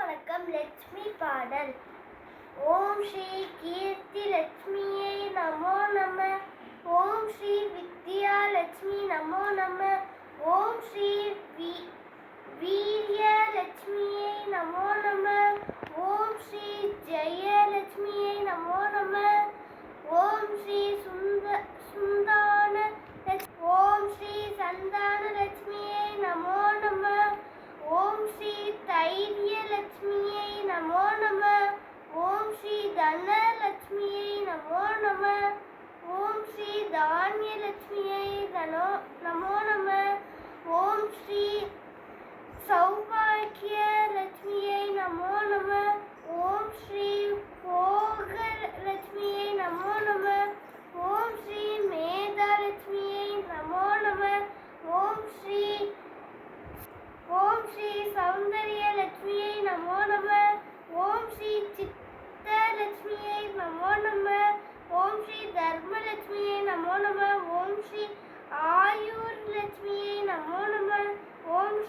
வணக்கம். லட்சுமி பாடல். ஓம் ஸ்ரீ கீர்த்தி லட்சுமியை நமோ நம. ஓம் ஸ்ரீ வித்யா லட்சுமி நமோ நம. ஓம் ஸ்ரீ வீரிய லட்சுமியை நமோ நம. ஓம் ஸ்ரீ ஜெய லட்சுமியை நமோ நம. ஓம் ஸ்ரீ சுந்தான ஓம் ஸ்ரீ சந்தான லட்சுமியை நமோ நம. ஓம் ஸ்ரீ தைரிய லட்சுமியை நமோ நம. ஓம் ஸ்ரீ தனலட்சுமியை நமோ நம. ஓம் ஸ்ரீ தானிய லட்சுமியை நமோ நம. ஓம் ஸ்ரீ சௌபாக்கிய லட்சுமியை நமோ நம. ஓம் ஸ்ரீ போக லட்சுமியை நமோ நம. ஓம் ஸ்ரீ மேதா லட்சுமியை நமோ நம. ஓம் ஸ்ரீ சௌந்தர்ய லட்சுமியை நமோ நம. ஓம் ஸ்ரீ சித்த லட்சுமியை நமோ நம. ஓம் ஸ்ரீ தர்ம லட்சுமியை நமோ நம. ஓம் ஸ்ரீ ஆயுர் லட்சுமியை நமோ நம. ஓம்